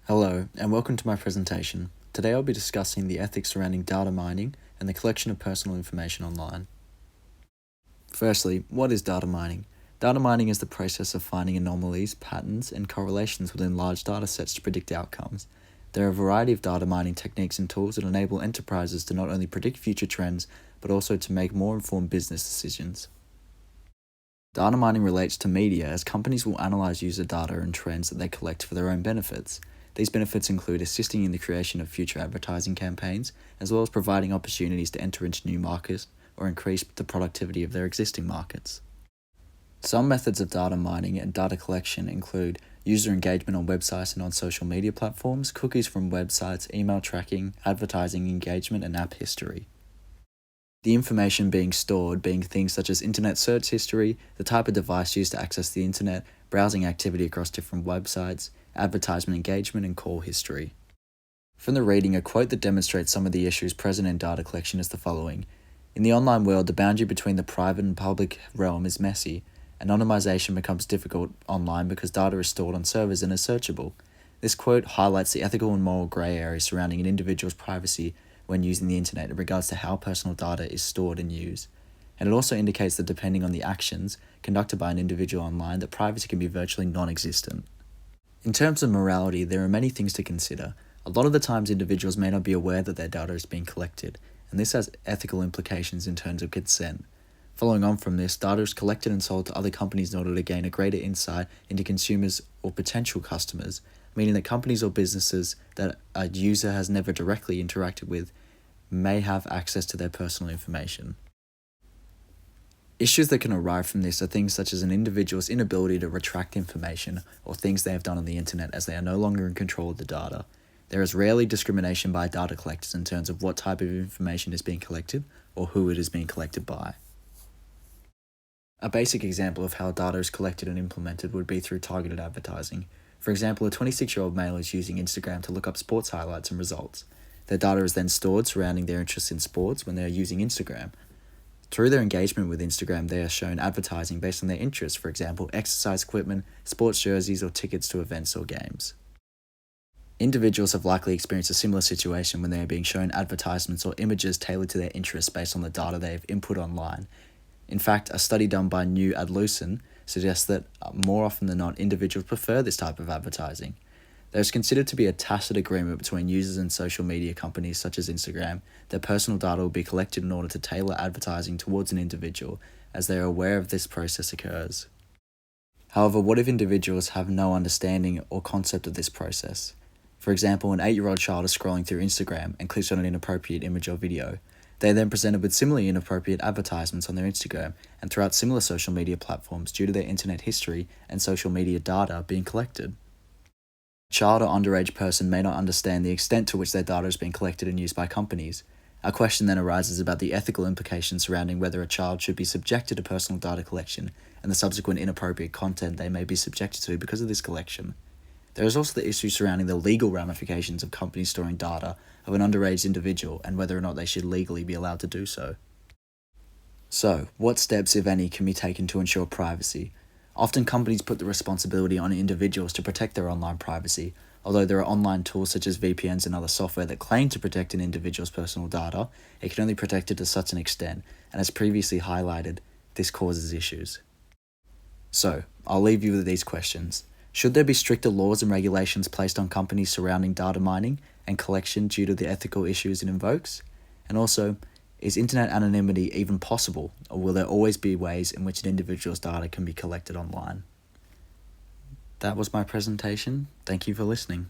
Hello, and welcome to my presentation. Today I'll be discussing the ethics surrounding data mining and the collection of personal information online. Firstly, what is data mining? Data mining is the process of finding anomalies, patterns, and correlations within large data sets to predict outcomes. There are a variety of data mining techniques and tools that enable enterprises to not only predict future trends, but also to make more informed business decisions. Data mining relates to media, as companies will analyze user data and trends that they collect for their own benefits. These benefits include assisting in the creation of future advertising campaigns, as well as providing opportunities to enter into new markets or increase the productivity of their existing markets. Some methods of data mining and data collection include user engagement on websites and on social media platforms, cookies from websites, email tracking, advertising engagement, and app history. The information being stored being things such as internet search history, the type of device used to access the internet, browsing activity across different websites, advertisement engagement, and call history. From the reading, a quote that demonstrates some of the issues present in data collection is the following. In the online world, the boundary between the private and public realm is messy. Anonymization becomes difficult online because data is stored on servers and is searchable. This quote highlights the ethical and moral grey area surrounding an individual's privacy when using the internet in regards to how personal data is stored and used. And it also indicates that depending on the actions conducted by an individual online, that privacy can be virtually non-existent. In terms of morality, there are many things to consider. A lot of the times individuals may not be aware that their data is being collected, and this has ethical implications in terms of consent. Following on from this, data is collected and sold to other companies in order to gain a greater insight into consumers or potential customers, meaning that companies or businesses that a user has never directly interacted with may have access to their personal information. Issues that can arise from this are things such as an individual's inability to retract information or things they have done on the internet, as they are no longer in control of the data. There is rarely discrimination by data collectors in terms of what type of information is being collected or who it is being collected by. A basic example of how data is collected and implemented would be through targeted advertising. For example, a 26-year-old male is using Instagram to look up sports highlights and results. Their data is then stored surrounding their interest in sports when they are using Instagram. Through their engagement with Instagram, they are shown advertising based on their interests, for example, exercise equipment, sports jerseys, or tickets to events or games. Individuals have likely experienced a similar situation when they are being shown advertisements or images tailored to their interests based on the data they have input online. In fact, a study done by New Adlucent suggests that more often than not, individuals prefer this type of advertising. There is considered to be a tacit agreement between users and social media companies such as Instagram that personal data will be collected in order to tailor advertising towards an individual, as they are aware of this process occurs. However, what if individuals have no understanding or concept of this process? For example, an 8-year-old child is scrolling through Instagram and clicks on an inappropriate image or video. They are then presented with similarly inappropriate advertisements on their Instagram and throughout similar social media platforms due to their internet history and social media data being collected. A child or underage person may not understand the extent to which their data is being collected and used by companies. A question then arises about the ethical implications surrounding whether a child should be subjected to personal data collection and the subsequent inappropriate content they may be subjected to because of this collection. There is also the issue surrounding the legal ramifications of companies storing data of an underage individual and whether or not they should legally be allowed to do so. So, what steps, if any, can be taken to ensure privacy? Often companies put the responsibility on individuals to protect their online privacy. Although there are online tools such as VPNs and other software that claim to protect an individual's personal data, it can only protect it to such an extent, and as previously highlighted, this causes issues. So, I'll leave you with these questions. Should there be stricter laws and regulations placed on companies surrounding data mining and collection due to the ethical issues it invokes? And also, is internet anonymity even possible, or will there always be ways in which an individual's data can be collected online? That was my presentation. Thank you for listening.